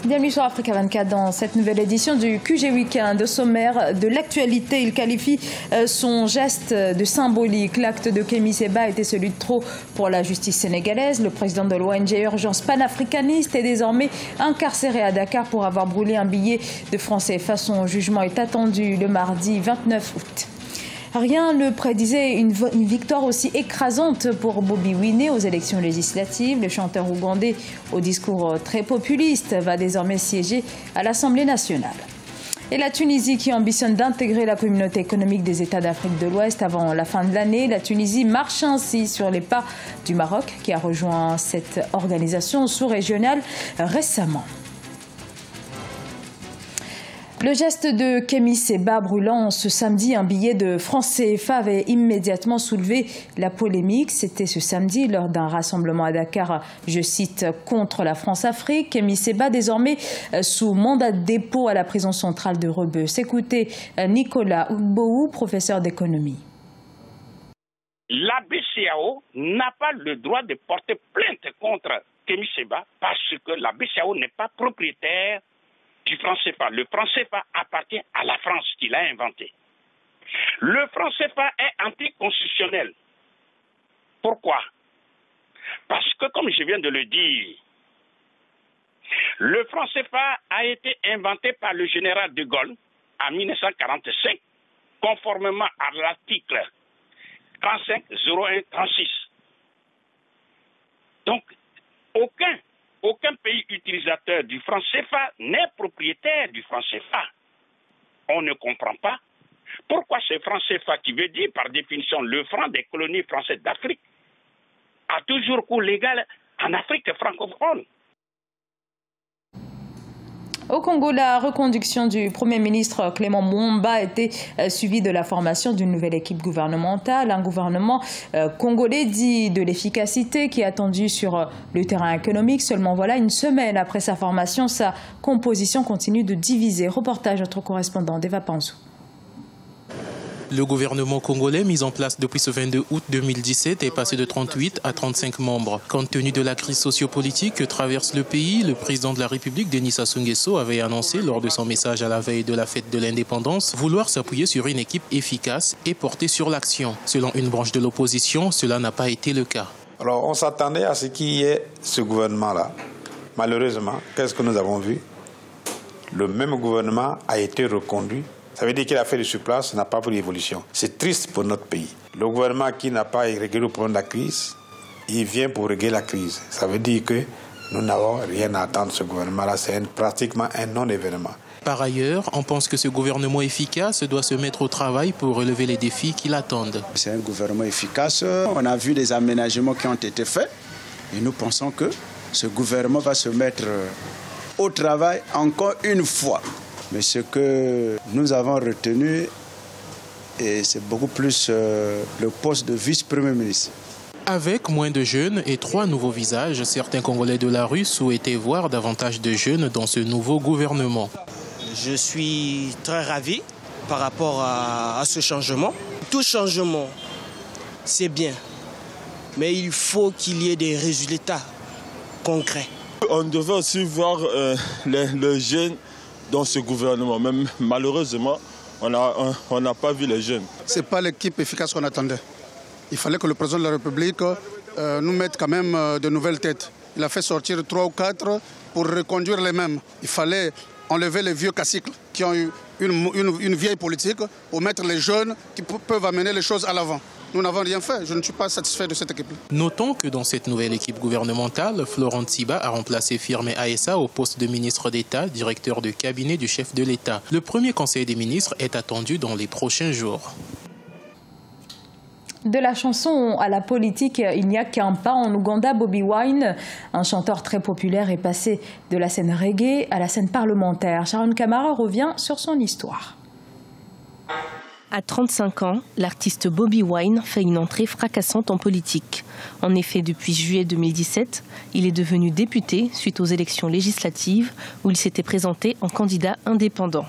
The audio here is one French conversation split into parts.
Bienvenue sur Africa 24 dans cette nouvelle édition du QG Weekend. Au sommaire de l'actualité, il qualifie son geste de symbolique. L'acte de Kémy Séba était celui de trop pour la justice sénégalaise. Le président de l'ONG Urgence panafricaniste est désormais incarcéré à Dakar pour avoir brûlé un billet de francs CFA. Son jugement est attendu le mardi 29 août. Rien ne prédisait une victoire aussi écrasante pour Bobi Wine aux élections législatives. Le chanteur ougandais, au discours très populiste, va désormais siéger à l'Assemblée nationale. Et la Tunisie qui ambitionne d'intégrer la communauté économique des États d'Afrique de l'Ouest avant la fin de l'année. La Tunisie marche ainsi sur les pas du Maroc qui a rejoint cette organisation sous-régionale récemment. Le geste de Kémy Séba brûlant ce samedi un billet de francs CFA avait immédiatement soulevé la polémique. C'était ce samedi lors d'un rassemblement à Dakar, je cite, contre la France-Afrique. Kémy Séba désormais sous mandat de dépôt à la prison centrale de Rebeuss. Écoutez Nicolas Ougboou, professeur d'économie. La BCEAO n'a pas le droit de porter plainte contre Kémy Séba parce que la BCEAO n'est pas propriétaire du franc CFA. Le franc CFA appartient à la France qui l'a inventé. Le franc CFA est anticonstitutionnel. Pourquoi? Parce que, comme je viens de le dire, le franc CFA a été inventé par le général de Gaulle en 1945, conformément à l'article 35-01-36. Donc, aucun pays utilisateur du franc CFA n'est propriétaire du franc CFA. On ne comprend pas pourquoi ce franc CFA, qui veut dire par définition le franc des colonies françaises d'Afrique, a toujours cours légal en Afrique francophone. Au Congo, la reconduction du Premier ministre Clément Mwamba a été suivie de la formation d'une nouvelle équipe gouvernementale. Un gouvernement congolais dit de l'efficacité qui est attendu sur le terrain économique. Seulement voilà, une semaine après sa formation, sa composition continue de diviser. Reportage notre correspondant Deva Pansou. Le gouvernement congolais mis en place depuis ce 22 août 2017 est passé de 38 à 35 membres. Compte tenu de la crise sociopolitique que traverse le pays, le président de la République, Denis Sassou Nguesso, avait annoncé lors de son message à la veille de la fête de l'indépendance vouloir s'appuyer sur une équipe efficace et porter sur l'action. Selon une branche de l'opposition, cela n'a pas été le cas. Alors on s'attendait à ce qu'il y ait ce gouvernement-là. Malheureusement, qu'est-ce que nous avons vu? Le même gouvernement a été reconduit. Ça veut dire qu'il a fait du surplace, n'a pas pris l'évolution. C'est triste pour notre pays. Le gouvernement qui n'a pas réglé le problème de la crise, il vient pour régler la crise. Ça veut dire que nous n'avons rien à attendre de ce gouvernement-là. C'est pratiquement un non-événement. Par ailleurs, on pense que ce gouvernement efficace doit se mettre au travail pour relever les défis qui l'attendent. C'est un gouvernement efficace. On a vu les aménagements qui ont été faits et nous pensons que ce gouvernement va se mettre au travail encore une fois. Mais ce que nous avons retenu, c'est beaucoup plus le poste de vice-premier ministre. Avec moins de jeunes et 3 nouveaux visages, certains Congolais de la rue souhaitaient voir davantage de jeunes dans ce nouveau gouvernement. Je suis très ravi par rapport à ce changement. Tout changement, c'est bien, mais il faut qu'il y ait des résultats concrets. On devait aussi voir les jeunes dans ce gouvernement. Même malheureusement, on n'a pas vu les jeunes. Ce n'est pas l'équipe efficace qu'on attendait. Il fallait que le président de la République nous mette quand même de nouvelles têtes. Il a fait sortir 3 ou 4 pour reconduire les mêmes. Il fallait enlever les vieux caciques qui ont eu une vieille politique pour mettre les jeunes qui peuvent amener les choses à l'avant. Nous n'avons rien fait. Je ne suis pas satisfait de cette équipe. Notons que dans cette nouvelle équipe gouvernementale, Florent Tsiba a remplacé Firmin Aessa au poste de ministre d'État, directeur de cabinet du chef de l'État. Le premier conseil des ministres est attendu dans les prochains jours. De la chanson à la politique, il n'y a qu'un pas. En Ouganda, Bobi Wine, un chanteur très populaire, est passé de la scène reggae à la scène parlementaire. Sharon Kamara revient sur son histoire. À 35 ans, l'artiste Bobi Wine fait une entrée fracassante en politique. En effet, depuis juillet 2017, il est devenu député suite aux élections législatives où il s'était présenté en candidat indépendant.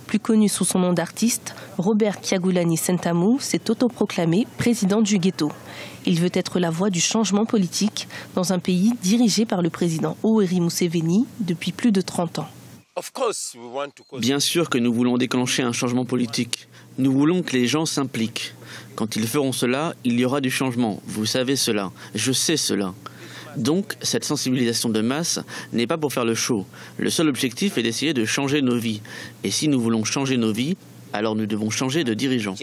Plus connu sous son nom d'artiste, Robert Kyagulanyi Sentamu s'est autoproclamé président du ghetto. Il veut être la voix du changement politique dans un pays dirigé par le président Yoweri Museveni depuis plus de 30 ans. Bien sûr que nous voulons déclencher un changement politique. Nous voulons que les gens s'impliquent. Quand ils feront cela, il y aura du changement. Vous savez cela. Je sais cela. Donc, cette sensibilisation de masse n'est pas pour faire le show. Le seul objectif est d'essayer de changer nos vies. Et si nous voulons changer nos vies, alors nous devons changer de dirigeants.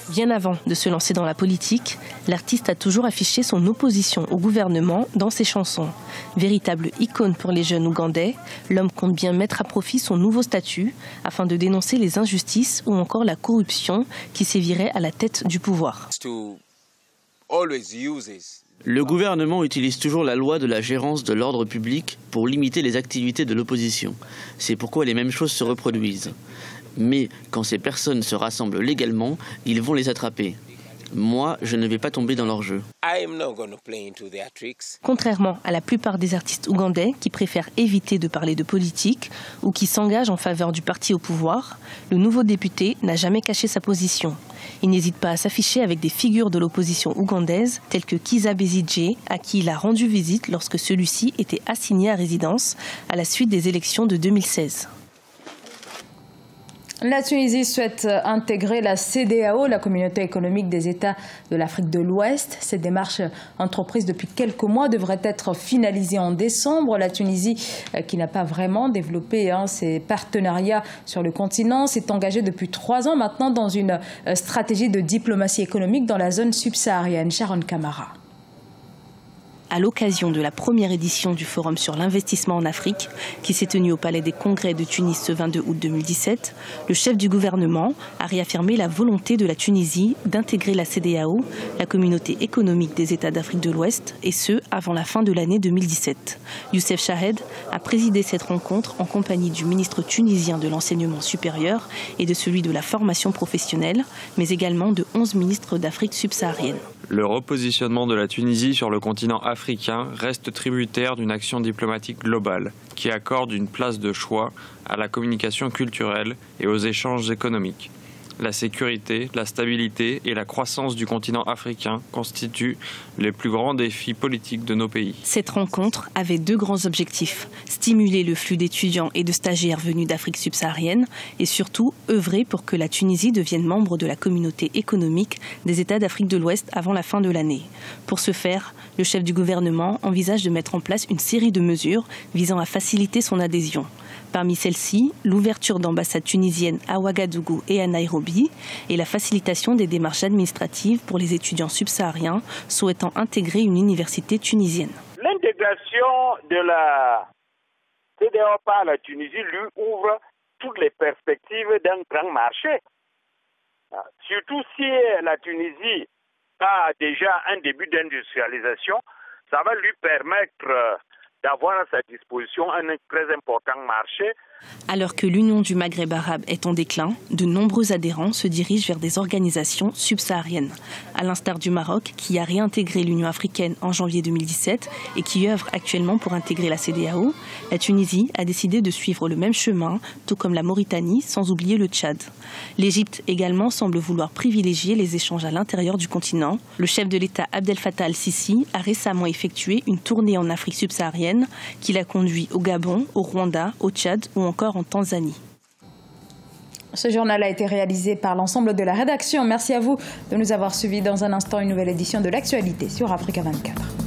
Bien avant de se lancer dans la politique, l'artiste a toujours affiché son opposition au gouvernement dans ses chansons. Véritable icône pour les jeunes ougandais, l'homme compte bien mettre à profit son nouveau statut afin de dénoncer les injustices ou encore la corruption qui sévirait à la tête du pouvoir. Le gouvernement utilise toujours la loi de la gérance de l'ordre public pour limiter les activités de l'opposition. C'est pourquoi les mêmes choses se reproduisent. Mais quand ces personnes se rassemblent légalement, ils vont les attraper. Moi, je ne vais pas tomber dans leur jeu. Contrairement à la plupart des artistes ougandais qui préfèrent éviter de parler de politique ou qui s'engagent en faveur du parti au pouvoir, le nouveau député n'a jamais caché sa position. Il n'hésite pas à s'afficher avec des figures de l'opposition ougandaise telles que Kizza Besigye, à qui il a rendu visite lorsque celui-ci était assigné à résidence à la suite des élections de 2016. La Tunisie souhaite intégrer la CEDEAO, la communauté économique des États de l'Afrique de l'Ouest. Cette démarche entreprise depuis quelques mois devrait être finalisée en décembre. La Tunisie, qui n'a pas vraiment développé ses partenariats sur le continent, s'est engagée depuis 3 ans maintenant dans une stratégie de diplomatie économique dans la zone subsaharienne. Sharon Kamara. À l'occasion de la première édition du Forum sur l'investissement en Afrique, qui s'est tenu au Palais des Congrès de Tunis ce 22 août 2017, le chef du gouvernement a réaffirmé la volonté de la Tunisie d'intégrer la CEDEAO, la communauté économique des États d'Afrique de l'Ouest, et ce, avant la fin de l'année 2017. Youssef Chahed a présidé cette rencontre en compagnie du ministre tunisien de l'enseignement supérieur et de celui de la formation professionnelle, mais également de 11 ministres d'Afrique subsaharienne. Le repositionnement de la Tunisie sur le continent africain reste tributaire d'une action diplomatique globale qui accorde une place de choix à la communication culturelle et aux échanges économiques. La sécurité, la stabilité et la croissance du continent africain constituent les plus grands défis politiques de nos pays. Cette rencontre avait 2 grands objectifs. Stimuler le flux d'étudiants et de stagiaires venus d'Afrique subsaharienne et surtout œuvrer pour que la Tunisie devienne membre de la communauté économique des États d'Afrique de l'Ouest avant la fin de l'année. Pour ce faire, le chef du gouvernement envisage de mettre en place une série de mesures visant à faciliter son adhésion. Parmi celles-ci, l'ouverture d'ambassades tunisiennes à Ouagadougou et à Nairobi et la facilitation des démarches administratives pour les étudiants subsahariens souhaitant intégrer une université tunisienne. L'intégration de la CEDEAO par la Tunisie lui ouvre toutes les perspectives d'un grand marché. Surtout si la Tunisie a déjà un début d'industrialisation, ça va lui permettre d'avoir à sa disposition un très important marché. Alors que l'Union du Maghreb arabe est en déclin, de nombreux adhérents se dirigent vers des organisations subsahariennes. À l'instar du Maroc, qui a réintégré l'Union africaine en janvier 2017 et qui œuvre actuellement pour intégrer la CEDEAO, la Tunisie a décidé de suivre le même chemin, tout comme la Mauritanie, sans oublier le Tchad. L'Égypte également semble vouloir privilégier les échanges à l'intérieur du continent. Le chef de l'État Abdel Fattah al-Sisi a récemment effectué une tournée en Afrique subsaharienne qui l'a conduit au Gabon, au Rwanda, au Tchad ou encore en Tanzanie. Ce journal a été réalisé par l'ensemble de la rédaction. Merci à vous de nous avoir suivis. Dans un instant, une nouvelle édition de l'actualité sur Africa 24.